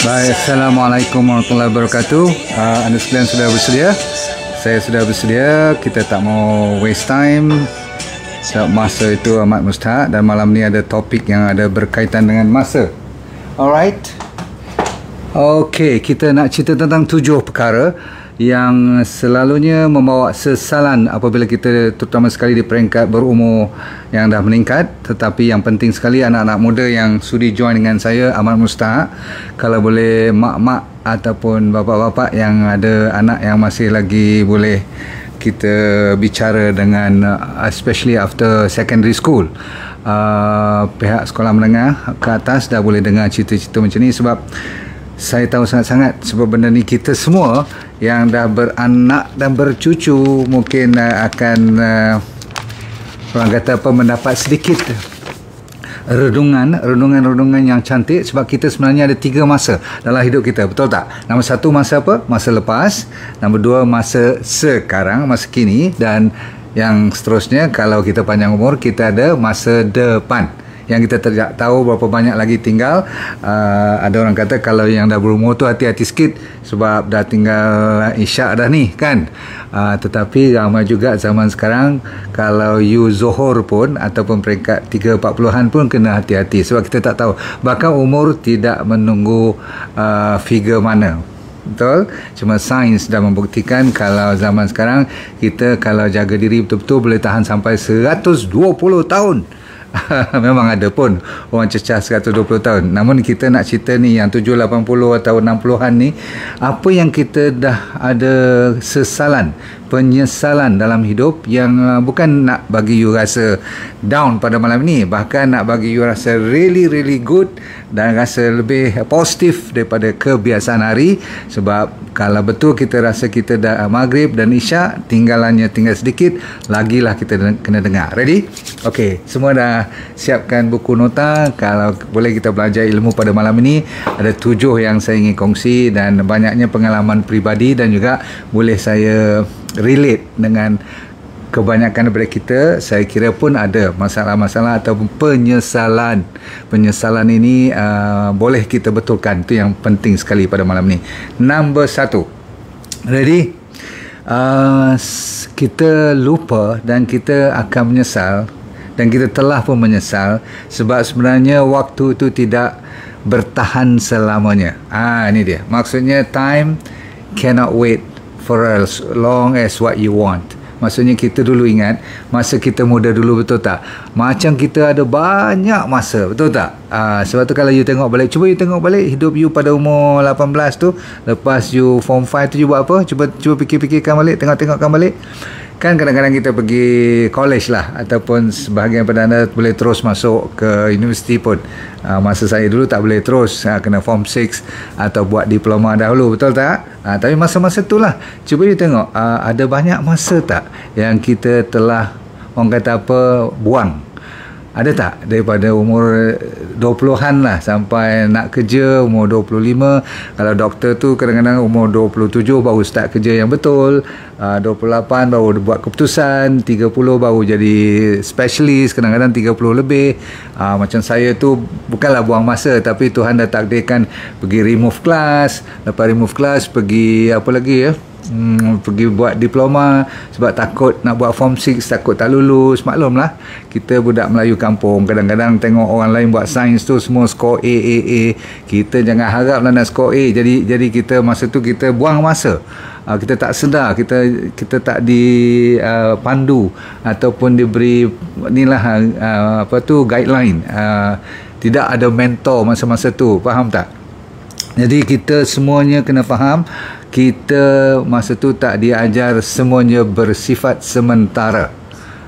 Baik, Assalamualaikum warahmatullahi wabarakatuh. Anda sekalian sudah bersedia? Saya sudah bersedia. Kita tak mau waste time. Sebab masa itu amat mustahak. Dan malam ni ada topik yang ada berkaitan dengan masa. Alright. Okey, kita nak cerita tentang 7 perkara yang selalunya membawa sesalan apabila kita terutama sekali di peringkat berumur yang dah meningkat. Tetapi yang penting sekali anak-anak muda yang sudi join dengan saya amat mustahak. Kalau boleh mak-mak ataupun bapa-bapa yang ada anak yang masih lagi boleh kita bicara dengan especially after secondary school, pihak sekolah menengah ke atas dah boleh dengar cerita-cerita macam ni. Sebab saya tahu sangat-sangat sebab benda ni kita semua yang dah beranak dan bercucu mungkin akan orang kata apa, mendapat sedikit renungan yang cantik. Sebab kita sebenarnya ada 3 masa dalam hidup kita, betul tak? Nombor 1 masa apa? Masa lepas. Nombor 2 masa sekarang, masa kini. Dan yang seterusnya, kalau kita panjang umur, kita ada masa depan yang kita tidak tahu berapa banyak lagi tinggal. Ada orang kata kalau yang dah berumur tu hati-hati sikit sebab dah tinggal isyak dah ni kan. Tetapi ramai juga zaman sekarang kalau you Zohor pun ataupun peringkat 3.40-an pun kena hati-hati sebab kita tak tahu. Bahkan umur tidak menunggu figure mana. Betul? Cuma sains dah membuktikan kalau zaman sekarang kita kalau jaga diri betul-betul boleh tahan sampai 120 tahun. Memang ada pun orang cecah 120 tahun. Namun kita nak cerita ni yang 780 atau 60-an ni, apa yang kita dah ada sesalan, penyesalan dalam hidup yang bukan nak bagi you rasa down pada malam ni, bahkan nak bagi you rasa really good dan rasa lebih positif daripada kebiasaan hari. Sebab kalau betul kita rasa kita dah maghrib dan isyak, tinggal sedikit, lagilah kita kena dengar. Ready? Okey, semua dah siapkan buku nota. Kalau boleh kita belajar ilmu pada malam ini. Ada 7 yang saya ingin kongsi dan banyaknya pengalaman peribadi dan juga boleh saya relate dengan kebanyakan daripada kita. Saya kira pun ada masalah-masalah ataupun penyesalan. Penyesalan ini boleh kita betulkan. Itu yang penting sekali pada malam ni. Nombor 1. Ready? Kita lupa dan kita akan menyesal, dan kita telah pun menyesal sebab sebenarnya waktu itu tidak bertahan selamanya. Ini dia. Maksudnya time cannot wait for as long as what you want. Maksudnya kita dulu ingat masa kita muda dulu, betul tak? Macam kita ada banyak masa, betul tak? Sebab tu kalau you tengok balik, cuba you tengok balik hidup you pada umur 18 tu, lepas you form 5 tu you buat apa? Cuba fikir-fikirkan balik, tengok-tengokkan balik. Kan kadang-kadang kita pergi college lah, ataupun sebahagian pada anda boleh terus masuk ke universiti pun. Masa saya dulu tak boleh terus, kena form 6 atau buat diploma dahulu, betul tak? Tapi masa-masa tu lah, cuba you tengok ada banyak masa tak yang kita telah, orang kata apa, buang. Ada tak daripada umur 20-an lah sampai nak kerja umur 25. Kalau doktor tu kadang-kadang umur 27 baru start kerja yang betul, 28 baru buat keputusan, 30 baru jadi specialist, kadang-kadang 30 lebih. Macam saya tu bukanlah buang masa, tapi Tuhan dah takdirkan pergi remove class, lepas remove class pergi apa lagi ya, pergi buat diploma sebab takut nak buat form 6, takut tak lulus. Maklumlah kita budak Melayu kampung, kadang-kadang tengok orang lain buat sains tu semua skor A. Kita jangan haraplah nak skor A. Jadi kita masa tu kita buang masa. Kita tak sedar, kita tak dipandu ataupun diberi inilah guideline. Tidak ada mentor masa-masa tu, faham tak? Jadi kita semuanya kena faham, kita masa tu tak diajar semuanya bersifat sementara.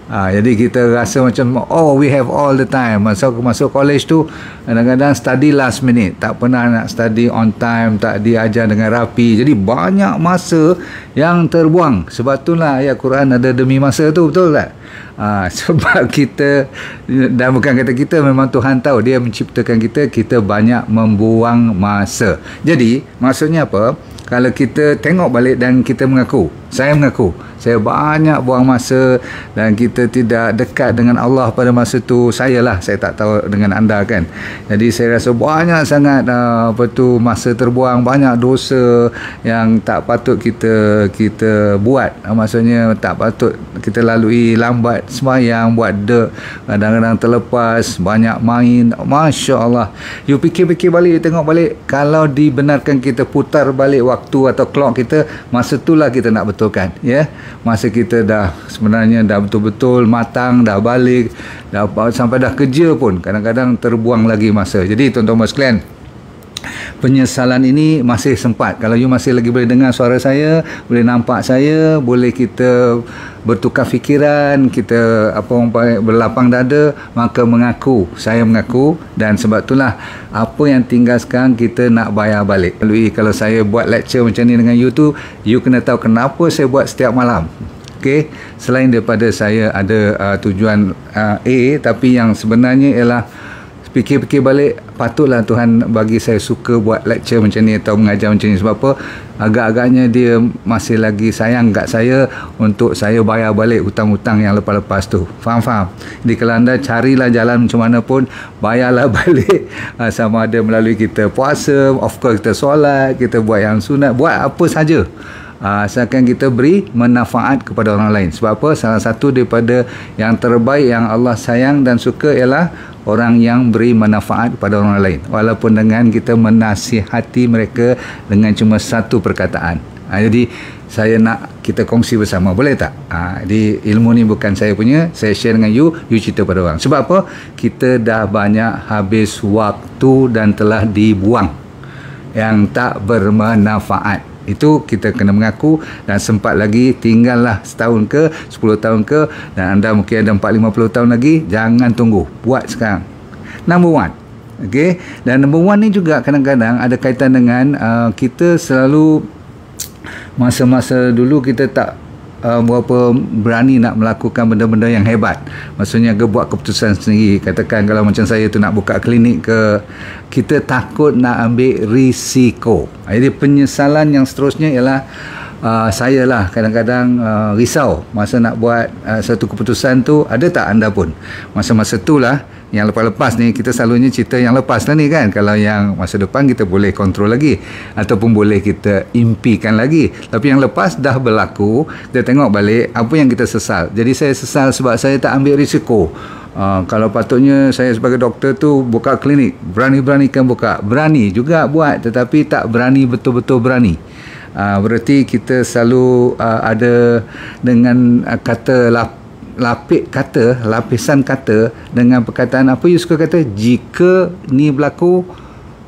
Jadi kita rasa macam we have all the time. Masuk college tu kadang-kadang study last minute, tak pernah nak study on time, tak diajar dengan rapi. Jadi banyak masa yang terbuang. Sebab itulah ayat Quran ada demi masa tu, betul tak? Sebab kita, dan bukan kata kita, memang Tuhan tahu, Dia menciptakan kita banyak membuang masa. Jadi maksudnya apa? Kalau kita tengok balik dan kita mengaku, Saya mengaku saya banyak buang masa dan kita tidak dekat dengan Allah pada masa tu. Saya tak tahu dengan anda kan. Jadi saya rasa banyak sangat masa terbuang, banyak dosa yang tak patut kita buat. Maksudnya tak patut kita lalui, lambat sembahyang, buat kadang-kadang terlepas, banyak main. Masya Allah, you fikir-fikir balik, tengok balik, kalau dibenarkan kita putar balik waktu atau clock kita, masa itulah kita nak betulkan, ya. Masa kita sebenarnya dah betul-betul matang, dah balik, sampai dah kerja pun kadang-kadang terbuang lagi masa. Jadi tuan-tuan sekalian, penyesalan ini masih sempat. Kalau you masih lagi boleh dengar suara saya, boleh nampak saya, boleh kita bertukar fikiran, kita berlapang dada, maka saya mengaku, dan sebab itulah apa yang tinggal sekarang kita nak bayar balik. Kalau saya buat lecture macam ni dengan you tu, you kena tahu kenapa saya buat setiap malam. Okey, selain daripada saya ada tujuan A, tapi yang sebenarnya ialah fikir-fikir balik, patutlah Tuhan bagi saya suka buat lecture macam ni atau mengajar macam ni. Sebab apa? Agak-agaknya dia masih lagi sayang kat saya untuk saya bayar balik hutang-hutang yang lepas-lepas tu. Faham? Jadi kalau anda carilah jalan macam mana pun, bayarlah balik, sama ada melalui kita puasa, of course kita solat, kita buat yang sunat, buat apa saja. Asalkan kita beri manfaat kepada orang lain. Sebab apa? Salah satu daripada yang terbaik yang Allah sayang dan suka ialah orang yang beri manfaat kepada orang lain, walaupun dengan kita menasihati mereka dengan cuma satu perkataan. Jadi saya nak kita kongsi bersama, boleh tak? Jadi ilmu ni bukan saya punya, saya share dengan you cerita pada orang. Sebab apa? Kita dah banyak habis waktu dan telah dibuang yang tak bermanfaat. Itu kita kena mengaku, dan sempat lagi, tinggallah setahun ke 10 tahun ke, dan anda mungkin ada 40-50 tahun lagi. Jangan tunggu, buat sekarang. Number one, okay? Dan number one ni juga kadang-kadang ada kaitan dengan kita selalu, masa-masa dulu kita tak berapa berani nak melakukan benda-benda yang hebat. Maksudnya buat keputusan sendiri. Katakan kalau macam saya tu nak buka klinik ke, kita takut nak ambil risiko. Jadi penyesalan yang seterusnya ialah saya kadang-kadang risau masa nak buat satu keputusan tu. Ada tak anda pun masa-masa tu yang lepas-lepas ni, kita selalunya cerita yang lepas ni kan. Kalau yang masa depan kita boleh kontrol lagi, ataupun boleh kita impikan lagi. Tapi yang lepas dah berlaku, kita tengok balik apa yang kita sesal. Jadi saya sesal sebab saya tak ambil risiko. Kalau patutnya saya sebagai doktor tu buka klinik, berani-beranikan buka, berani juga buat, tetapi tak berani betul-betul berani. Berarti kita selalu ada dengan lapisan kata dengan perkataan apa you suka kata, jika ni berlaku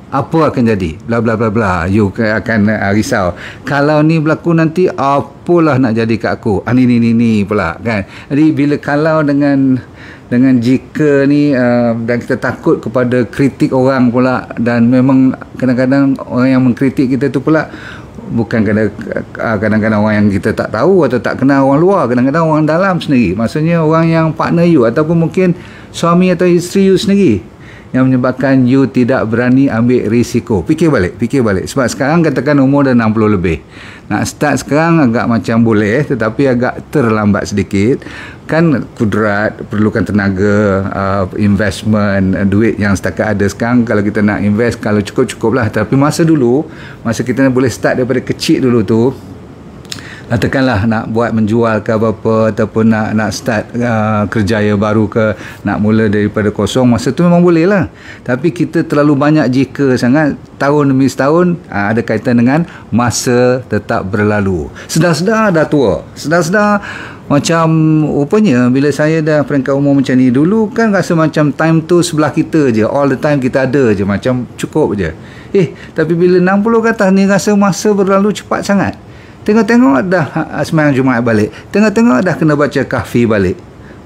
apa akan jadi, bla bla bla bla. You akan risau, kalau ni berlaku nanti apalah nak jadi kat aku, ni pula kan. Jadi bila kalau dengan jika ni, dan kita takut kepada kritik orang pula, dan memang kadang-kadang orang yang mengkritik kita tu pula bukan kadang-kadang orang yang kita tak tahu atau tak kenal orang luar, kadang-kadang orang dalam sendiri. Maksudnya orang yang partner you, ataupun mungkin suami atau isteri you sendiri, yang menyebabkan you tidak berani ambil risiko. Fikir balik. Sebab sekarang katakan umur dah 60 lebih. Nak start sekarang agak macam boleh, tetapi agak terlambat sedikit. Kan kudrat, perlukan tenaga, investment, duit yang setakat ada sekarang. Kalau kita nak invest, kalau cukup lah. Tapi masa kita boleh start daripada kecil dulu tu, katakanlah nak buat menjual ke apa-apa, ataupun nak start kerjaya baru ke, nak mula daripada kosong, masa tu memang boleh lah. Tapi kita terlalu banyak jika sangat, tahun demi setahun, ada kaitan dengan masa tetap berlalu. Sedar-sedar dah tua, sedar-sedar macam rupanya bila saya dah peringkat umur macam ni, dulu kan rasa macam time tu sebelah kita je, all the time kita ada je, macam cukup je. Tapi bila 60 ke atas ni, rasa masa berlalu cepat sangat. Tengok-tengok dah sembahyang Jumaat balik, tengok-tengok dah kena baca kahfi balik.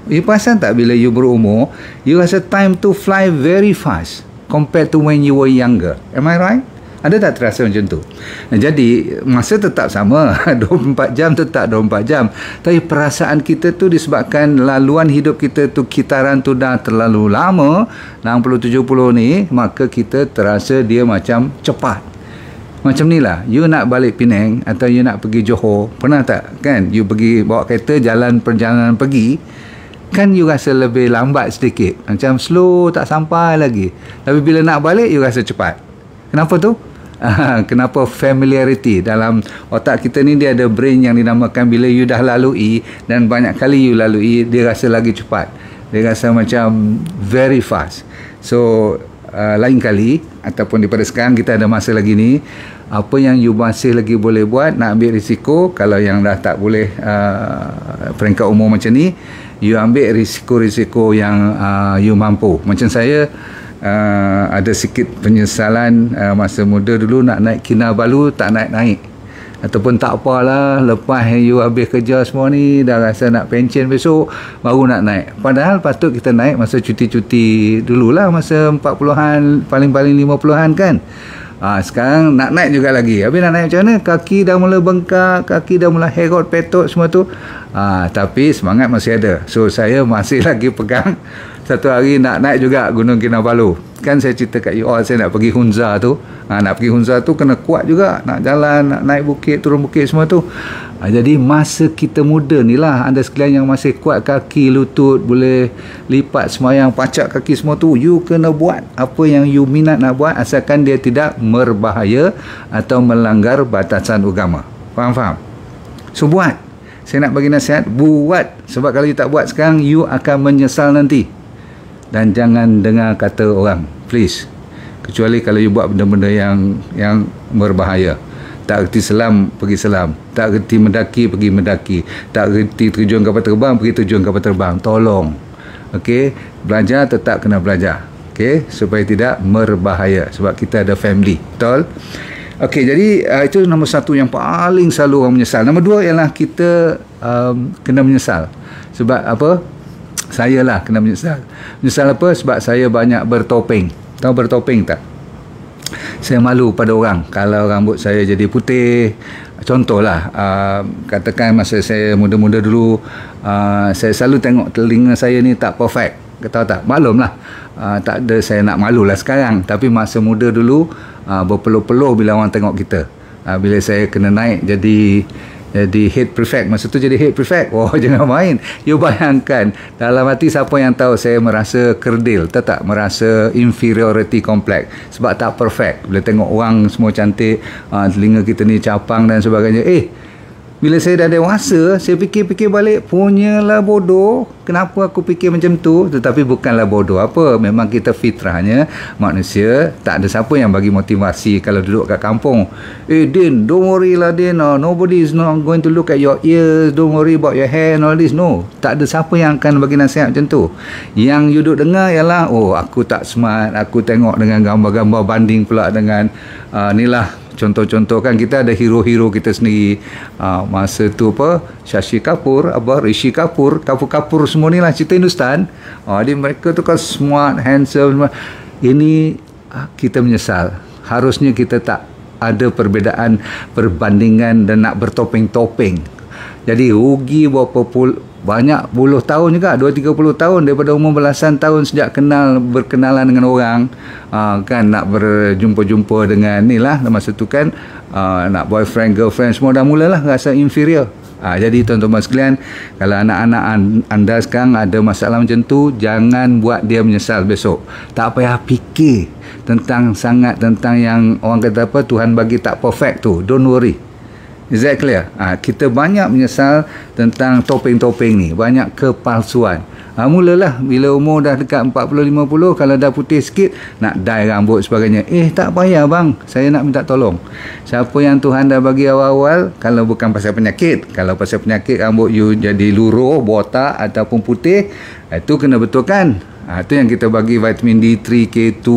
You perasan tak bila you berumur, you rasa time to fly very fast compared to when you were younger. Am I right? Ada tak terasa macam tu? Jadi masa tetap sama, 24 jam tetap 24 jam. Tapi perasaan kita tu disebabkan laluan hidup kita tu, kitaran tu dah terlalu lama, 60-70 ni, maka kita terasa dia macam cepat. Macam ni lah, you nak balik Penang atau you nak pergi Johor, pernah tak kan, you pergi bawa kereta jalan perjalanan pergi, kan you rasa lebih lambat sedikit, macam slow, tak sampai lagi. Tapi bila nak balik, you rasa cepat. Kenapa tu? Kenapa? Familiarity dalam otak kita ni, dia ada brain yang dinamakan, bila you dah lalui dan banyak kali you lalui, dia rasa lagi cepat, dia rasa macam very fast. So lain kali ataupun daripada sekarang, kita ada masa lagi ni, apa yang you masih lagi boleh buat, nak ambil risiko. Kalau yang dah tak boleh peringkat umur macam ni, you ambil risiko-risiko yang you mampu. Macam saya ada sikit penyesalan masa muda dulu, nak naik Kinabalu tak naik-naik, ataupun tak apalah, lepas you habis kerja semua ni, dah rasa nak pension besok, baru nak naik. Padahal patut kita naik masa cuti-cuti dululah, masa 40-an, paling-paling 50-an kan. Sekarang nak naik juga lagi. Habis nak naik macam mana? Kaki dah mula bengkak, kaki dah mula herot, petot semua tu. Tapi semangat masih ada. So saya masih lagi pegang. Satu hari nak naik juga Gunung Kinabalu. Kan saya cerita kat you all, saya nak pergi Hunza tu. Nak pergi Hunza tu kena kuat juga, nak jalan, nak naik bukit, turun bukit semua tu. Jadi masa kita muda ni lah, anda sekalian yang masih kuat kaki, lutut, boleh lipat semayang, pacak kaki semua tu, you kena buat apa yang you minat nak buat, asalkan dia tidak berbahaya atau melanggar batasan agama. Faham? So buat. Saya nak bagi nasihat, buat. Sebab kalau you tak buat sekarang, you akan menyesal nanti. Dan jangan dengar kata orang, please. Kecuali kalau you buat benda-benda yang berbahaya. Tak reti selam, pergi selam. Tak reti mendaki, pergi mendaki. Tak reti terjun kapal terbang, pergi terjun kapal terbang. Tolong. Okey, belajar tetap kena belajar. Okey, supaya tidak berbahaya, sebab kita ada family. Betul? Okey, jadi itu nombor satu yang paling selalu orang menyesal. Nombor dua ialah kita kena menyesal. Sebab apa? Saya lah kena menyesal. Menyesal apa? Sebab saya banyak bertopeng. Tahu bertopeng tak? Saya malu pada orang kalau rambut saya jadi putih. Contohlah, katakan masa saya muda-muda dulu, saya selalu tengok telinga saya ni tak perfect. Tahu tak? Maklumlah, tak ada saya nak malu lah sekarang. Tapi masa muda dulu, berpeluh-peluh bila orang tengok kita. Bila saya kena naik jadi head prefect, masa tu jadi head prefect, jangan main. You bayangkan, dalam hati siapa yang tahu saya merasa kerdil, tak merasa inferiority complex, sebab tak perfect. Bila tengok orang semua cantik, telinga kita ni capang dan sebagainya. Bila saya dah dewasa, saya fikir-fikir balik, punyalah bodoh, kenapa aku fikir macam tu? Tetapi bukanlah bodoh apa, memang kita fitrahnya manusia, tak ada siapa yang bagi motivasi kalau duduk kat kampung. Din, don't worry lah Din, nobody is not going to look at your ears, don't worry about your hair and all this. No, tak ada siapa yang akan bagi nasihat macam tu. Yang you duduk dengar ialah, aku tak smart, aku tengok dengan gambar-gambar banding pula dengan inilah. Contoh-contoh kan, kita ada hero-hero kita sendiri. Masa tu apa, Shashi Kapoor, Rishi Kapoor, Kapoor semua ni lah cerita Hindustan. Jadi mereka tu kan smart, handsome semua. Ini kita menyesal. Harusnya kita tak ada perbezaan, perbandingan dan nak bertopeng-topeng. Jadi rugi banyak puluh tahun juga, 20-30 tahun daripada umur belasan tahun sejak berkenalan dengan orang, kan nak berjumpa-jumpa dengan ni lah, masa tu kan nak boyfriend, girlfriend, semua dah mulalah rasa inferior. Jadi tuan-tuan sekalian, kalau anak-anak anda sekarang ada masalah macam tu, jangan buat dia menyesal besok. Tak payah fikir tentang yang orang kata apa, Tuhan bagi tak perfect tu. Don't worry. Is that clear? Kita banyak menyesal tentang topeng-topeng ni, banyak kepalsuan. Mulalah bila umur dah dekat 40-50, kalau dah putih sikit, nak dye rambut sebagainya. Tak payah bang, saya nak minta tolong. Siapa yang Tuhan dah bagi awal-awal, kalau bukan pasal penyakit, kalau pasal penyakit rambut you jadi luruh, botak ataupun putih, itu kena betulkan. Itu yang kita bagi vitamin D3, K2,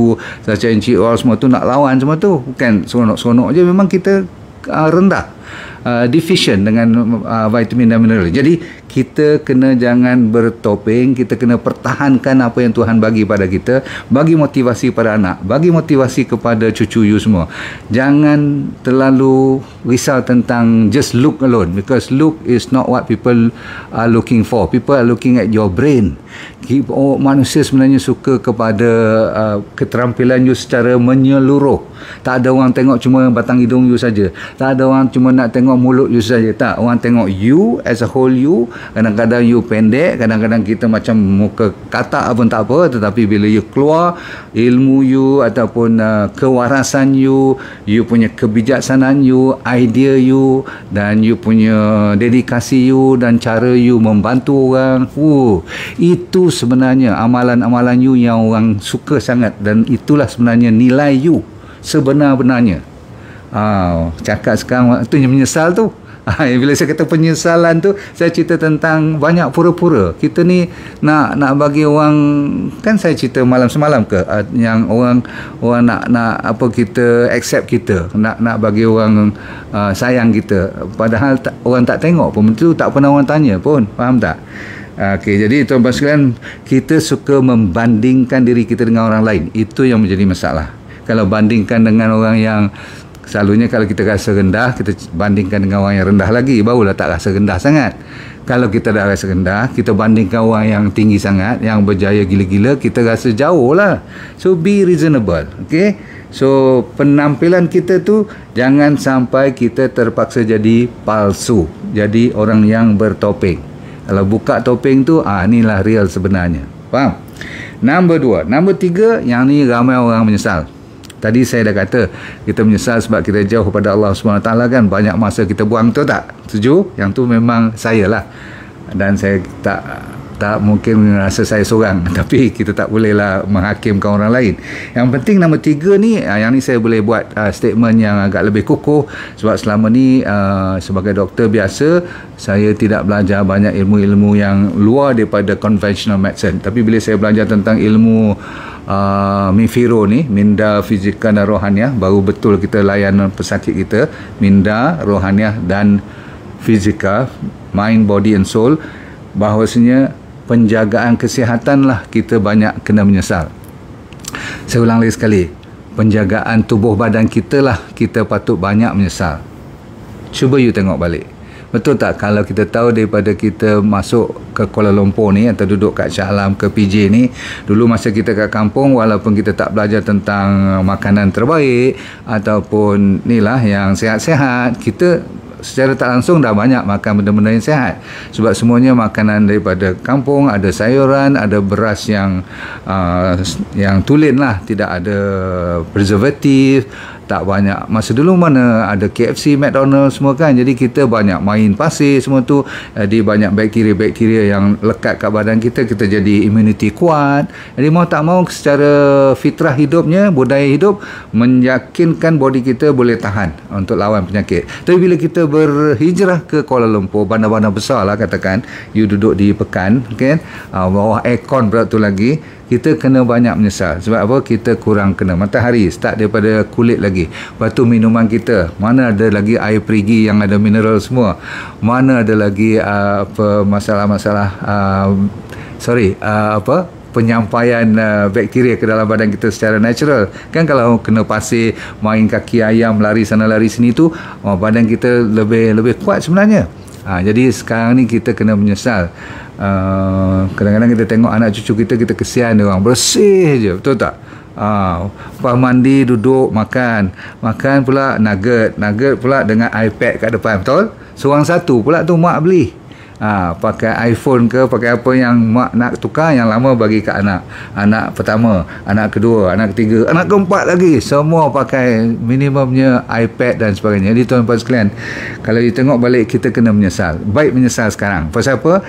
sachain oil semua tu, nak lawan semua tu. Bukan seronok-seronok je, memang kita rendah. deficient dengan vitamin dan mineral. Jadi kita kena jangan bertopeng, kita kena pertahankan apa yang Tuhan bagi pada kita, bagi motivasi pada anak, bagi motivasi kepada cucu you semua. Jangan terlalu risau tentang just look alone, because look is not what people are looking for. People are looking at your brain. Manusia sebenarnya suka kepada keterampilan you secara menyeluruh. Tak ada orang tengok cuma batang hidung you saja. Tak ada orang cuma nak tengok mulut you saja. Tak, orang tengok you as a whole you. Kadang-kadang you pendek, kadang-kadang kita macam muka katak pun tak apa, tetapi bila you keluar ilmu you ataupun kewarasan you, you punya kebijaksanaan you, idea you, dan you punya dedikasi you dan cara you membantu orang, itu sebenarnya amalan-amalan you yang orang suka sangat, dan itulah sebenarnya nilai you sebenar-benarnya. Cakap sekarang tu yang menyesal tu. Bila saya kata penyesalan tu, saya cerita tentang banyak pura-pura. Kita ni nak bagi orang, kan saya cerita malam semalam ke, yang orang nak apa, kita accept kita, nak bagi orang sayang kita, padahal orang tak tengok pun, itu tak pernah orang tanya pun, faham tak? Okey, jadi tuan-tuan sekalian, kita suka membandingkan diri kita dengan orang lain. Itu yang menjadi masalah. Kalau bandingkan dengan orang yang, selalunya kalau kita rasa rendah, kita bandingkan dengan orang yang rendah lagi, barulah tak rasa rendah sangat. Kalau kita dah rasa rendah, kita bandingkan orang yang tinggi sangat, yang berjaya gila-gila, kita rasa jauh lah. So be reasonable. Okay, so penampilan kita tu jangan sampai kita terpaksa jadi palsu, jadi orang yang bertopeng. Kalau buka topeng tu, inilah real sebenarnya. Faham? Nombor 2. Nombor 3, yang ni ramai orang menyesal. Tadi saya dah kata kita menyesal sebab kita jauh pada Allah SWT kan, banyak masa kita buang, betul tak? Setuju? Yang tu memang saya lah, dan saya tak mungkin rasa saya seorang, tapi kita tak bolehlah menghakimkan orang lain. Yang penting nombor 3 ni, yang ni saya boleh buat statement yang agak lebih kukuh, sebab selama ni sebagai doktor biasa, saya tidak belajar banyak ilmu-ilmu yang luar daripada conventional medicine. Tapi bila saya belajar tentang ilmu Mifiro ni, minda, fizikal dan rohaniah, baru betul kita layan pesakit kita, minda, rohaniah dan fizikal, mind, body and soul. Bahawasanya penjagaan kesihatan lah kita banyak kena menyesal. Saya ulang lagi sekali, penjagaan tubuh badan kita lah kita patut banyak menyesal. Cuba you tengok balik, betul tak, kalau kita tahu daripada kita masuk ke Kuala Lumpur ni, atau duduk kat Shah Alam ke PJ ni, dulu masa kita kat kampung, walaupun kita tak belajar tentang makanan terbaik ataupun ni lah yang sehat-sehat, kita secara tak langsung dah banyak makan benda-benda yang sehat, sebab semuanya makanan daripada kampung, ada sayuran, ada beras yang tulen lah, tidak ada preservatif, tak banyak. Masa dulu mana ada KFC, McDonald's semua kan, jadi kita banyak main pasir semua tu, jadi banyak bakteria-bakteria yang lekat kat badan kita, kita jadi immunity kuat. Jadi mau tak mau secara fitrah hidupnya, budaya hidup meyakinkan body kita boleh tahan untuk lawan penyakit. Tapi bila kita berhijrah ke Kuala Lumpur, bandar-bandar besar lah katakan, you duduk di Pekan kan, bawah aircon berat tu lagi, kita kena banyak menyesal. Sebab apa? Kita kurang kena matahari, start daripada kulit lagi. Lepas tu minuman kita, mana ada lagi air perigi yang ada mineral semua, mana ada lagi masalah-masalah penyampaian bakteria ke dalam badan kita secara natural kan. Kalau kena pasir, main kaki ayam, lari sana lari sini tu, badan kita lebih kuat sebenarnya. Jadi sekarang ni kita kena menyesal. Kadang-kadang kita tengok anak cucu kita, kita kesian dia orang bersih je, betul tak? Lepas mandi duduk makan pula nugget pula dengan iPad kat depan, betul? Seorang satu pula tu mak beli, pakai iPhone ke pakai apa yang mak nak tukar, yang lama bagi ke anak pertama, anak kedua, anak ketiga, anak keempat lagi, semua pakai minimumnya iPad dan sebagainya. Jadi tuan-tuan sekalian, kalau you tengok balik, kita kena menyesal. Baik menyesal sekarang. Pasal apa?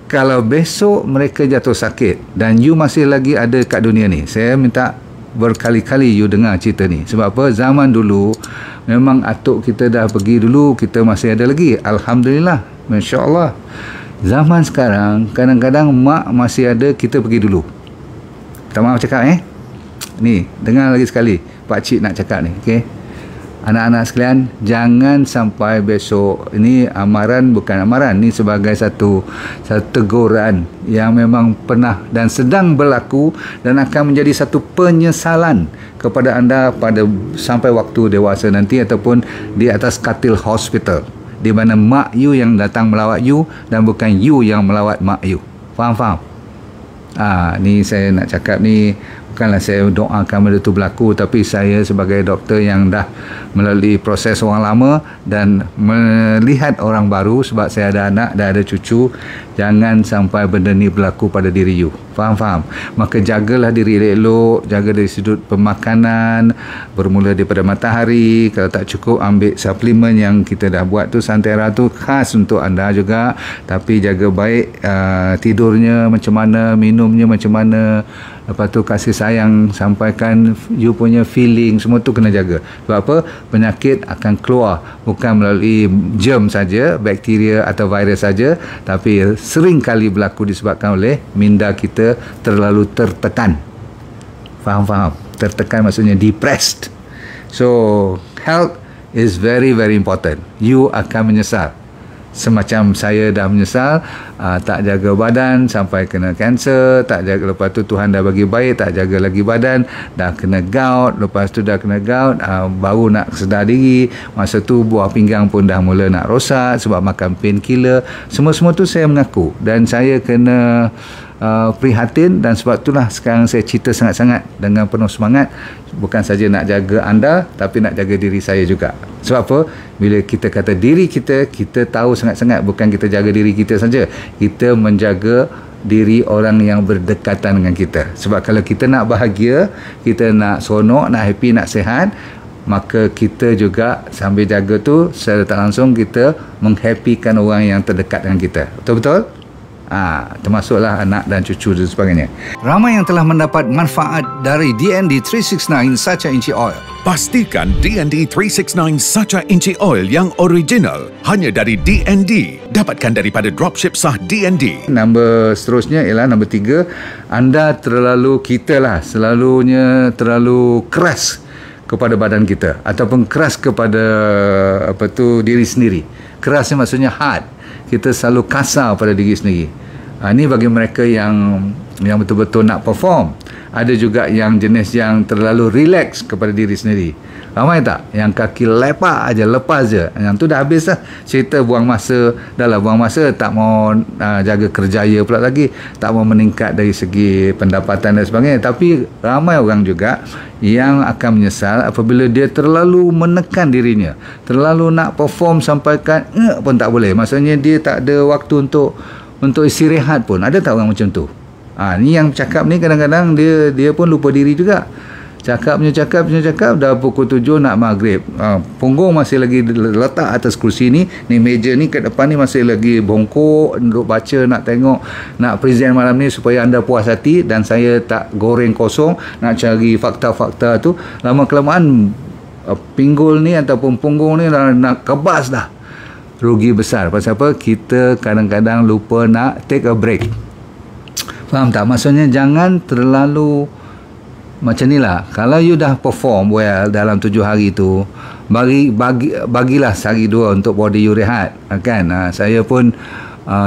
Kalau besok mereka jatuh sakit dan you masih lagi ada kat dunia ni, saya minta berkali-kali you dengar cerita ni. Sebab apa? Zaman dulu memang atuk kita dah pergi dulu, kita masih ada lagi, alhamdulillah, Masya Allah. Zaman sekarang kadang-kadang mak masih ada, kita pergi dulu. Tak maaf cakap ni, dengar lagi sekali, Pak Cik nak cakap ni, okay? anak-anak sekalian, jangan sampai besok, ini amaran bukan amaran, ini sebagai satu teguran yang memang pernah dan sedang berlaku dan akan menjadi satu penyesalan kepada anda pada sampai waktu dewasa nanti ataupun di atas katil hospital, di mana mak you yang datang melawat you dan bukan you yang melawat mak you. Faham? Ni saya nak cakap ni, bukanlah saya doakan benda tu berlaku, tapi saya sebagai doktor yang dah melalui proses orang lama dan melihat orang baru, sebab saya ada anak, dah ada cucu, jangan sampai benda ni berlaku pada diri you. Faham? Maka jagalah diri elok, jaga dari sudut pemakanan, bermula daripada matahari. Kalau tak cukup, ambil suplemen yang kita dah buat tu, Santera tu khas untuk anda juga, tapi jaga baik tidurnya macam mana, minumnya macam mana. Lepas tu kasih sayang, sampaikan you punya feeling, semua tu kena jaga. Sebab apa? Penyakit akan keluar bukan melalui germ saja, bakteria atau virus saja, tapi sering kali berlaku disebabkan oleh minda kita terlalu tertekan. Faham? Tertekan maksudnya depressed. So health is very very important. You akan menyesal. Semacam saya dah menyesal, tak jaga badan sampai kena kanser, tak jaga, lepas tu Tuhan dah bagi baik, tak jaga lagi badan, dah kena gout, lepas tu dah kena gout, baru nak sedar diri, masa tu buah pinggang pun dah mula nak rosak sebab makan painkiller. Semua tu saya mengaku dan saya kena prihatin, dan sebab itulah sekarang saya cerita sangat-sangat dengan penuh semangat, bukan saja nak jaga anda tapi nak jaga diri saya juga. Sebab apa? Bila kita kata diri kita, kita tahu sangat-sangat bukan kita jaga diri kita saja, kita menjaga diri orang yang berdekatan dengan kita. Sebab kalau kita nak bahagia, kita nak seronok, nak happy, nak sihat, maka kita juga sambil jaga tu, secara tak langsung kita menghappykan orang yang terdekat dengan kita. Betul-betul? Termasuklah anak dan cucu dan sebagainya. Ramai yang telah mendapat manfaat dari DND 369 Sacha Inchi Oil. Pastikan DND 369 Sacha Inchi Oil yang original hanya dari DND. Dapatkan daripada dropship sah DND. Nombor seterusnya ialah nombor 3. Anda selalunya terlalu keras kepada badan kita ataupun keras kepada diri sendiri. Kerasnya maksudnya hard. Kita selalu kasar pada diri sendiri. Ini bagi mereka yang betul-betul nak perform. Ada juga yang jenis yang terlalu relax kepada diri sendiri. Ramai tak? Yang kaki lepak aja, lepas je. Yang tu dah habis lah. Cerita buang masa. Dah lah buang masa, tak mau jaga kerjaya pula lagi. Tak mau meningkat dari segi pendapatan dan sebagainya. Tapi ramai orang juga yang akan menyesal apabila dia terlalu menekan dirinya. Terlalu nak perform sampaikan pun tak boleh. Maksudnya dia tak ada waktu untuk istirahat pun. Ada tak orang macam tu? Ni yang cakap ni kadang-kadang dia pun lupa diri juga. Cakap dah pukul 7 nak maghrib. Punggung masih lagi letak atas kerusi ni meja ni kat depan ni masih lagi bongkok, duduk baca, nak tengok, nak present malam ni supaya anda puas hati, dan saya tak goreng kosong nak cari fakta-fakta tu. Lama kelamaan pinggul ni ataupun punggung ni nak kebas dah. Rugi besar. Pasal apa? Kita kadang-kadang lupa nak take a break. Faham tak? Maksudnya jangan terlalu macam ni lah. Kalau you dah perform well dalam 7 hari tu, bagilah sehari 2 untuk body you rehat, kan? Saya pun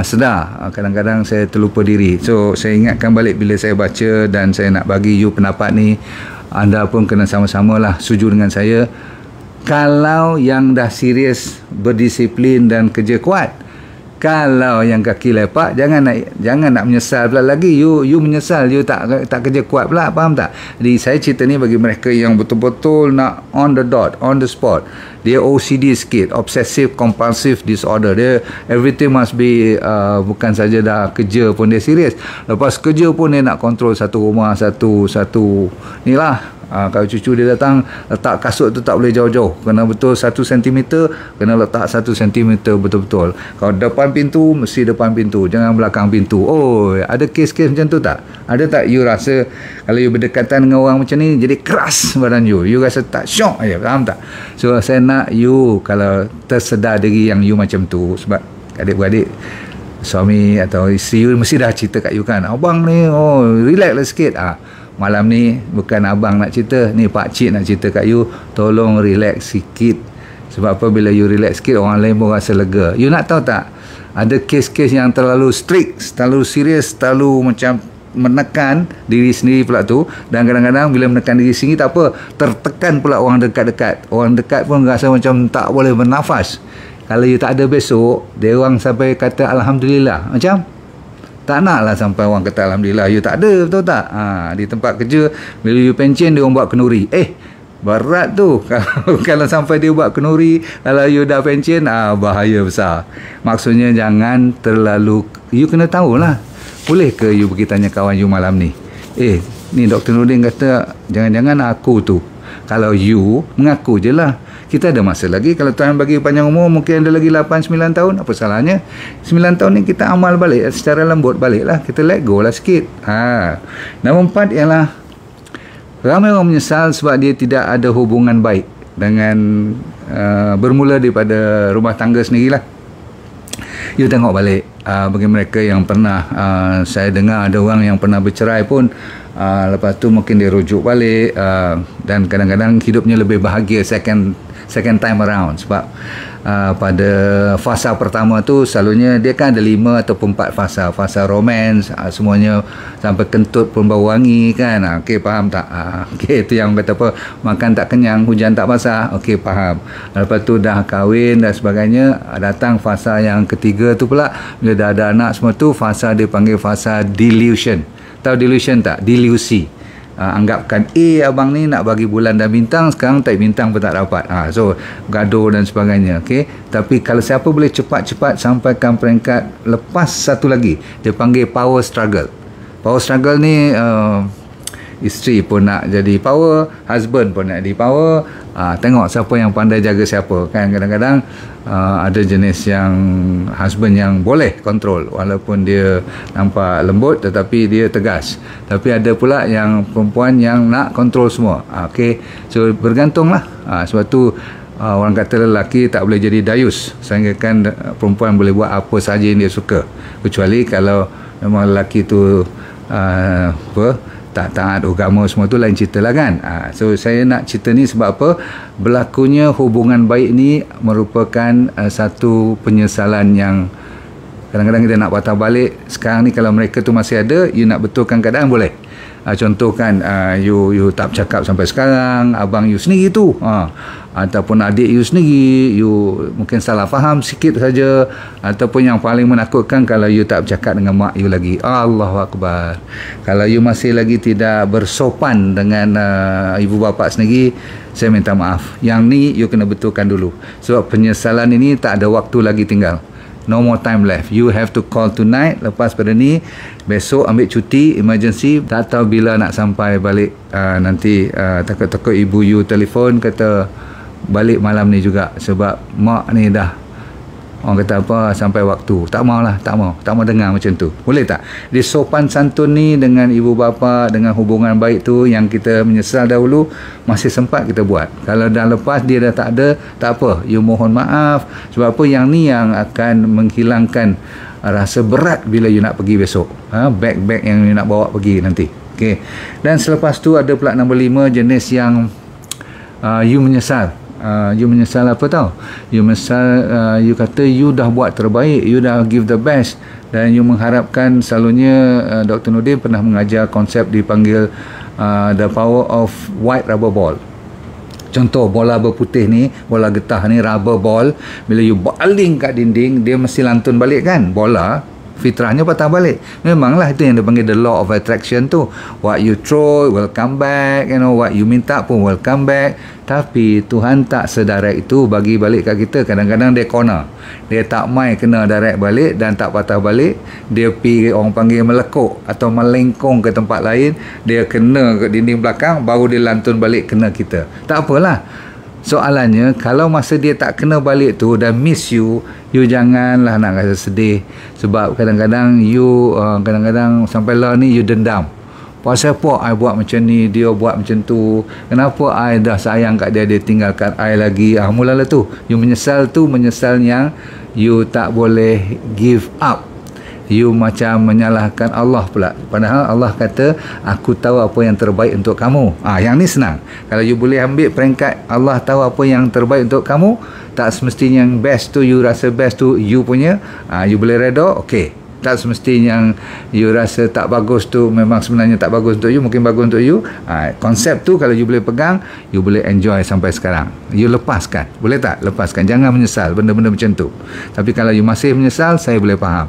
sedar kadang-kadang saya terlupa diri. So saya ingatkan balik bila saya baca, dan saya nak bagi you pendapat ni. Anda pun kena sama-sama lah setuju dengan saya. Kalau yang dah serius, berdisiplin dan kerja kuat, kalau yang kaki lepak, jangan nak menyesal pula lagi. You menyesal, you tak kerja kuat pula. Faham tak? Jadi saya cerita ni bagi mereka yang betul-betul nak on the dot, on the spot. Dia OCD sikit, obsessive compulsive disorder. Dia everything must be bukan saja dah kerja pun dia serius. Lepas kerja pun dia nak kontrol satu rumah, satu ni lah. Kalau cucu dia datang, letak kasut tu tak boleh jauh-jauh, kena betul 1 cm, kena letak 1 cm betul-betul. Kalau depan pintu, mesti depan pintu, jangan belakang pintu. Oh, ada kes-kes macam tu tak? Ada tak you rasa kalau you berdekatan dengan orang macam ni, jadi keras badan you rasa tak syok aja, faham tak? So saya nak you kalau tersedar diri yang you macam tu, sebab adik-beradik suami atau isteri you mesti dah cerita kat you kan, abang ni relax lah sikit. malam ni bukan abang nak cerita, ni Pak Cik nak cerita kat you, tolong relax sikit. Sebab apa, bila you relax sikit, orang lain pun rasa lega. You nak tahu tak, ada kes-kes yang terlalu strict, terlalu serius, terlalu macam menekan diri sendiri pula tu, dan kadang-kadang bila menekan diri sendiri tak apa, tertekan pula orang dekat-dekat. Orang dekat pun rasa macam tak boleh bernafas. Kalau you tak ada besok, dia orang sampai kata Alhamdulillah. Macam tak nak lah sampai orang kata Alhamdulillah you tak ada, betul tak? Di tempat kerja, bila you pencen, dia orang buat kenduri. Berat tu kalau sampai dia buat kenduri, kalau you dah pencen, bahaya besar. Maksudnya jangan terlalu, you kena tahulah, boleh ke you pergi tanya kawan you malam ni, ni Dr. Nordin kata jangan-jangan aku tu. Kalau you mengaku je lah, kita ada masa lagi. Kalau Tuhan bagi panjang umur, mungkin ada lagi 8-9 tahun, apa salahnya? 9 tahun ni kita amal balik secara lembut balik lah, kita let go lah sikit. Nombor 4 ialah ramai orang menyesal sebab dia tidak ada hubungan baik dengan bermula daripada rumah tangga sendirilah. You tengok balik, bagi mereka yang pernah, saya dengar ada orang yang pernah bercerai pun, lepas tu mungkin dia rujuk balik, dan kadang-kadang hidupnya lebih bahagia second time around. Sebab pada fasa pertama tu selalunya dia kan ada 5 ataupun 4 fasa romance, semuanya sampai kentut pun bau wangi kan. Okey, faham tak? Okey, itu yang kata apa, makan tak kenyang, hujan tak basah. Okey, faham. Lepas tu dah kahwin dan sebagainya, datang fasa yang ketiga tu pula, bila dah ada anak semua tu, fasa dia panggil fasa delusion. Tahu delusion tak? Delusi. Anggapkan abang ni nak bagi bulan dan bintang, sekarang tak bintang pun tak dapat. So gaduh dan sebagainya. Okay? Tapi kalau siapa boleh cepat-cepat sampaikan peringkat lepas satu lagi, dia panggil power struggle. Power struggle ni isteri pun nak jadi power, husband pun nak jadi power. Tengok siapa yang pandai jaga siapa kan. Kadang-kadang ada jenis yang husband yang boleh kontrol, walaupun dia nampak lembut tetapi dia tegas. Tapi ada pula yang perempuan yang nak kontrol semua. Okay, so bergantunglah. Sebab tu orang kata lelaki tak boleh jadi dayus, sehingga kan perempuan boleh buat apa saja yang dia suka, kecuali kalau memang lelaki tu tak taat agama semua tu lain cerita lah kan. So saya nak cerita ni sebab apa, berlakunya hubungan baik ni merupakan satu penyesalan yang kadang-kadang kita nak patah balik. Sekarang ni kalau mereka tu masih ada, you nak betulkan keadaan boleh. Contoh kan, you tak bercakap sampai sekarang, abang you sendiri tu, ataupun adik you sendiri, you mungkin salah faham sikit saja, ataupun yang paling menakutkan kalau you tak bercakap dengan mak you lagi. Allahu Akbar. Kalau you masih lagi tidak bersopan dengan ibu bapa sendiri, saya minta maaf. Yang ni you kena betulkan dulu, sebab penyesalan ini tak ada waktu lagi tinggal. No more time left. You have to call tonight. Lepas pada ni, besok ambil cuti emergency. Tak tahu bila nak sampai balik. Nanti takut-takut ibu you telefon kata balik malam ni juga, sebab mak ni dah, orang kata apa, sampai waktu. Tak mau dengar macam tu. Boleh tak? Di sopan santun ni dengan ibu bapa, dengan hubungan baik tu yang kita menyesal dahulu, masih sempat kita buat. Kalau dah lepas dia dah tak ada, tak apa, you mohon maaf. Sebab apa, yang ni yang akan menghilangkan rasa berat bila you nak pergi besok. Bag yang you nak bawa pergi nanti. Okay. Dan selepas tu ada pula nombor 5, jenis yang you menyesal. You menyesal apa tau? You menyesal, you kata you dah buat terbaik, you dah give the best, dan you mengharapkan, selalunya Dr. Nordin pernah mengajar konsep dipanggil the power of white rubber ball. Contoh, bola berputih ni, bola getah ni, rubber ball, bila you baling kat dinding, dia mesti lantun balik kan. Bola fitrahnya patah balik. Memanglah itu yang dipanggil the law of attraction tu. What you throw will come back, you know, what you minta pun will come back. Tapi Tuhan tak sedirect itu bagi balik kat kita. Kadang-kadang dia corner, dia tak mai kena direct balik dan tak patah balik. Dia pergi, orang panggil melekuk atau melengkung ke tempat lain, dia kena ke dinding belakang, baru dia lantun balik kena kita. Tak apalah. Soalannya, kalau masa dia tak kena balik tu dan miss you janganlah nak rasa sedih. Sebab kadang-kadang you kadang-kadang sampai lah ni you dendam. Pasal apa I buat macam ni, dia buat macam tu, kenapa I dah sayang kat dia, dia tinggalkan I lagi. Mulalah tu you menyesal, tu menyesal yang you tak boleh give up. you macam menyalahkan Allah pula. Padahal Allah kata, aku tahu apa yang terbaik untuk kamu. Yang ni senang. Kalau you boleh ambil peringkat Allah tahu apa yang terbaik untuk kamu, tak semestinya yang best tu you rasa best tu you punya, you boleh reda, okey. Tak semestinya yang you rasa tak bagus tu memang sebenarnya tak bagus untuk you, mungkin bagus untuk you. Konsep tu kalau you boleh pegang, you boleh enjoy sampai sekarang. You lepaskan, boleh tak? Lepaskan, jangan menyesal benda-benda macam tu. Tapi kalau you masih menyesal, saya boleh faham.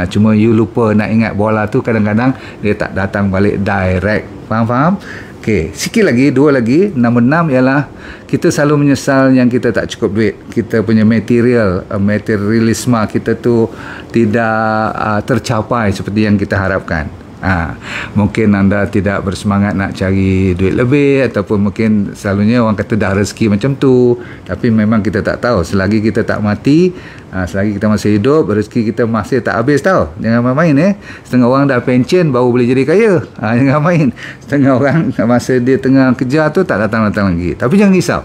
Cuma you lupa nak ingat bola tu kadang-kadang dia tak datang balik direct. Faham? Okey, sikit lagi, 2 lagi. Nombor 6 ialah kita selalu menyesal yang kita tak cukup duit. Kita punya materialisme kita tu tidak tercapai seperti yang kita harapkan. Mungkin anda tidak bersemangat nak cari duit lebih, ataupun mungkin selalunya orang kata dah rezeki macam tu, tapi memang kita tak tahu. Selagi kita tak mati, selagi kita masih hidup, rezeki kita masih tak habis tau. Jangan main-main. Setengah orang dah pension baru boleh jadi kaya. Jangan main. Setengah orang masa dia tengah kerja tu tak datang-datang lagi. Tapi jangan risau.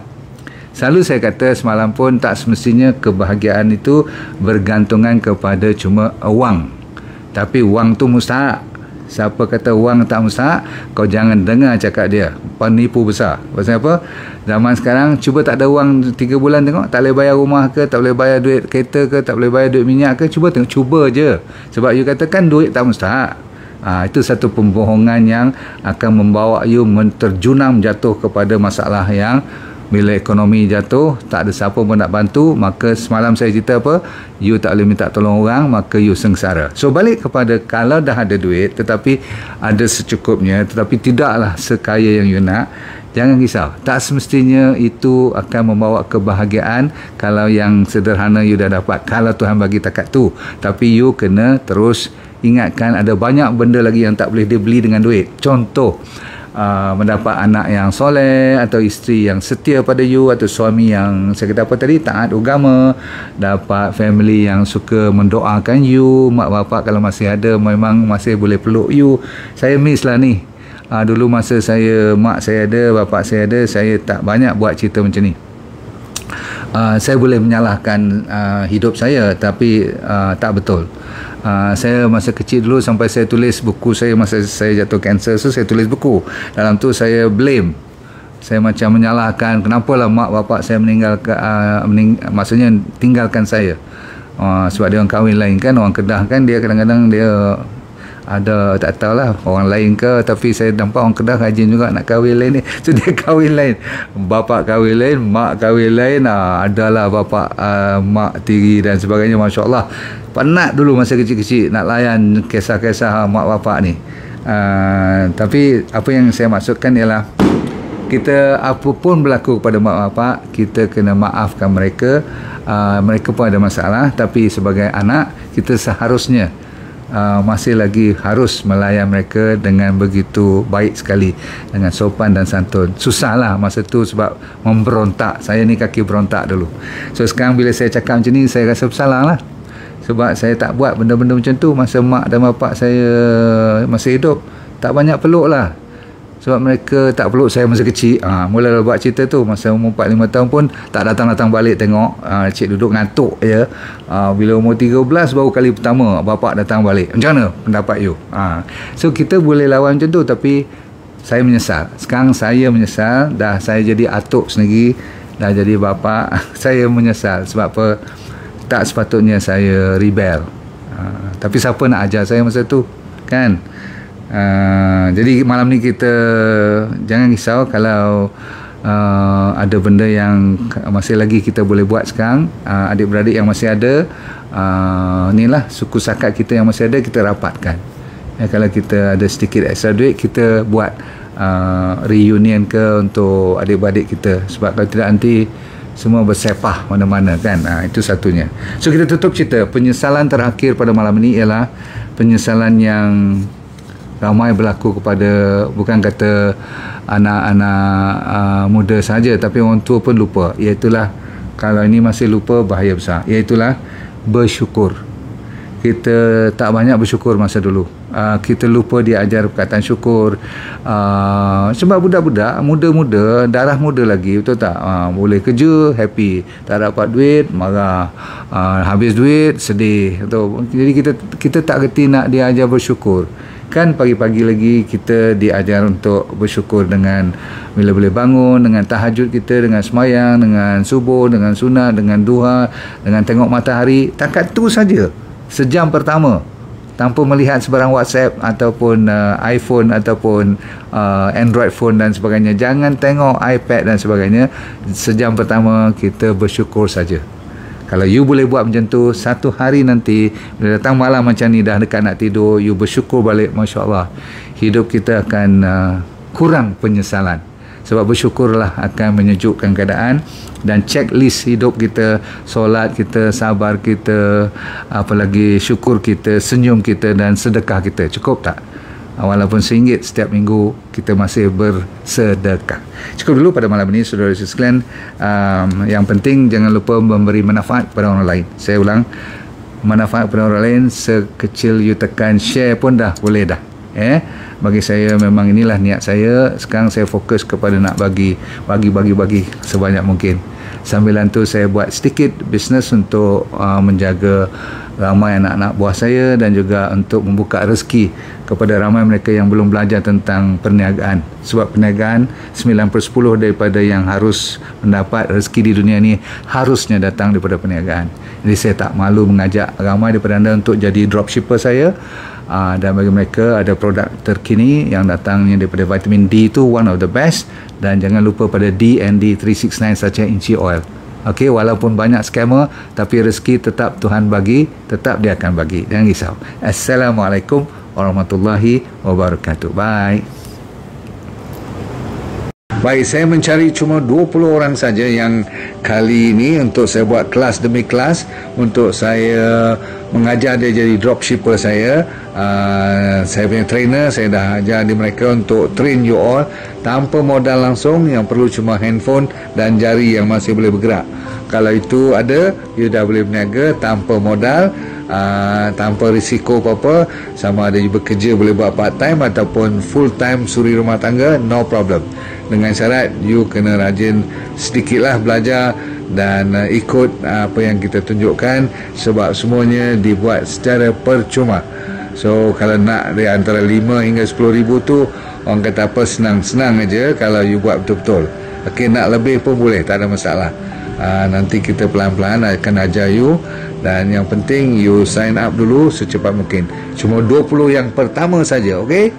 Selalu saya kata semalam pun, tak semestinya kebahagiaan itu bergantungan kepada cuma wang. Tapi wang tu mustahak. Siapa kata wang tak mustahak, kau jangan dengar cakap dia. Penipu besar. Pasal apa? Zaman sekarang, cuba tak ada wang 3 bulan tengok, tak boleh bayar rumah ke, tak boleh bayar duit kereta ke, tak boleh bayar duit minyak ke, cuba tengok, cuba je. Sebab you katakan duit tak mustahak. Itu satu pembohongan yang akan membawa you terjunam jatuh kepada masalah yang bila ekonomi jatuh, tak ada siapa pun nak bantu, maka semalam saya cerita apa, you tak boleh minta tolong orang, maka you sengsara. So balik kepada, kalau dah ada duit tetapi ada secukupnya, tetapi tidaklah sekaya yang you nak, jangan risau. Tak semestinya itu akan membawa kebahagiaan. Kalau yang sederhana you dah dapat, kalau Tuhan bagi takat tu. Tapi you kena terus ingatkan, ada banyak benda lagi yang tak boleh dibeli dengan duit. Contoh, mendapat anak yang soleh, atau isteri yang setia pada you, atau suami yang saya kata apa tadi, taat agama, dapat family yang suka mendoakan you, mak bapak kalau masih ada memang masih boleh peluk you. Saya miss lah ni. Dulu masa mak saya ada, bapak saya ada, saya tak banyak buat cerita macam ni. Saya boleh menyalahkan hidup saya, tapi tak betul. Saya masa kecil dulu sampai saya tulis buku saya masa saya jatuh kanser, so saya tulis buku. Dalam tu saya blame, saya macam menyalahkan kenapalah mak bapak saya maksudnya tinggalkan saya. Sebab dia orang kahwin lain kan, orang Kedah kan, dia kadang-kadang dia ada, tak tahulah orang lain ke, tapi saya nampak orang Kedah rajin juga nak kahwin lain ni. So dia kahwin lain, bapak kahwin lain, mak kahwin lain, adalah bapak mak tiri dan sebagainya. Masya Allah, penat dulu masa kecil-kecil nak layan kisah-kisah mak bapak ni. Tapi apa yang saya maksudkan ialah, kita apa pun berlaku kepada mak bapak, kita kena maafkan mereka. Mereka pun ada masalah, tapi sebagai anak kita seharusnya masih lagi harus melayan mereka dengan begitu baik sekali, dengan sopan dan santun. Susahlah masa tu sebab memberontak. Saya ni kaki berontak dulu. So sekarang bila saya cakap macam ni, saya rasa bersalah lah, sebab saya tak buat benda-benda macam tu masa mak dan bapak saya masih hidup. Tak banyak peluk lah, sebab mereka tak peluk saya masa kecil. Mula buat cerita tu masa umur 4-5 tahun pun tak datang-datang balik tengok. Cik duduk ngantuk je. Bila umur 13 baru kali pertama bapak datang balik. Macam mana pendapat you? So kita boleh lawan macam tu, tapi saya menyesal. Sekarang saya menyesal, dah saya jadi atuk sendiri, dah jadi bapa. Saya menyesal sebab apa, tak sepatutnya saya rebel. Tapi siapa nak ajar saya masa tu kan? Jadi malam ni kita jangan risau kalau ada benda yang masih lagi kita boleh buat sekarang. Adik-beradik yang masih ada, inilah suku sakat kita yang masih ada, kita rapatkan. Kalau kita ada sedikit extra duit, kita buat reunion ke untuk adik-beradik kita. Sebab kalau tidak nanti semua bersepah mana-mana kan. Itu satunya. So kita tutup cerita. Penyesalan terakhir pada malam ini ialah penyesalan yang ramai berlaku kepada, bukan kata anak-anak muda saja, tapi orang tua pun lupa. Iaitulah, kalau ini masih lupa, bahaya besar. Iaitulah bersyukur. kita tak banyak bersyukur masa dulu. Kita lupa dia ajar perkataan syukur. Sebab budak-budak muda-muda, darah muda lagi, betul tak? Boleh kerja, happy. Tak dapat duit, marah. Habis duit, sedih. Betul? Jadi kita tak kerti nak dia ajar bersyukur. Kan pagi-pagi lagi kita diajar untuk bersyukur dengan bila boleh bangun, dengan tahajud kita, dengan semayang, dengan subuh, dengan sunat, dengan duha, dengan tengok matahari. Takat tu saja. Sejam pertama tanpa melihat sebarang WhatsApp ataupun iPhone ataupun Android phone dan sebagainya. Jangan tengok iPad dan sebagainya. Sejam pertama kita bersyukur saja. Kalau you boleh buat macam tu, satu hari nanti bila datang malam macam ni dah dekat nak tidur, you bersyukur balik, Masya Allah, hidup kita akan kurang penyesalan. Sebab bersyukurlah akan menyejukkan keadaan. Dan checklist hidup kita, solat kita, sabar kita, apalagi syukur kita, senyum kita dan sedekah kita. Cukup tak? Walaupun RM1 setiap minggu, kita masih bersedekah. Cukup dulu pada malam ini, saudara sekalian. Yang penting jangan lupa memberi manfaat kepada orang lain. Saya ulang, manfaat kepada orang lain, sekecil you tekan share pun dah boleh dah. Bagi saya memang inilah niat saya. Sekarang saya fokus kepada nak bagi sebanyak mungkin. Sambilan tu saya buat sedikit bisnes untuk menjaga ramai anak-anak buah saya dan juga untuk membuka rezeki kepada ramai mereka yang belum belajar tentang perniagaan. Sebab perniagaan 9/10 daripada yang harus mendapat rezeki di dunia ni harusnya datang daripada perniagaan. Jadi saya tak malu mengajak ramai daripada anda untuk jadi dropshipper saya. Dan bagi mereka ada produk terkini yang datangnya daripada vitamin D, itu one of the best. Dan jangan lupa pada D&D 369 Sacha Inchi Oil. Okey, walaupun banyak scammer, tapi rezeki tetap Tuhan bagi, tetap dia akan bagi. Jangan risau. Assalamualaikum warahmatullahi wabarakatuh. Bye. Baik, saya mencari cuma 20 orang saja yang kali ini untuk saya buat kelas demi kelas, untuk saya mengajar dia jadi dropshipper saya. Saya punya trainer, saya dah ajar di mereka untuk train you all tanpa modal langsung, yang perlu cuma handphone dan jari yang masih boleh bergerak. Kalau itu ada, you dah boleh berniaga tanpa modal, tanpa risiko apa-apa. Sama ada you bekerja boleh buat part time ataupun full time suri rumah tangga, no problem. Dengan syarat you kena rajin sedikitlah belajar dan ikut apa yang kita tunjukkan, sebab semuanya dibuat secara percuma. So kalau nak dari antara 5 hingga 10 ribu tu, orang kata apa, senang-senang aja kalau you buat betul-betul. Okey, nak lebih pun boleh, tak ada masalah. Nanti kita pelan-pelan akan ajar you. Dan yang penting you sign up dulu secepat mungkin. Cuma 20 yang pertama saja, okey?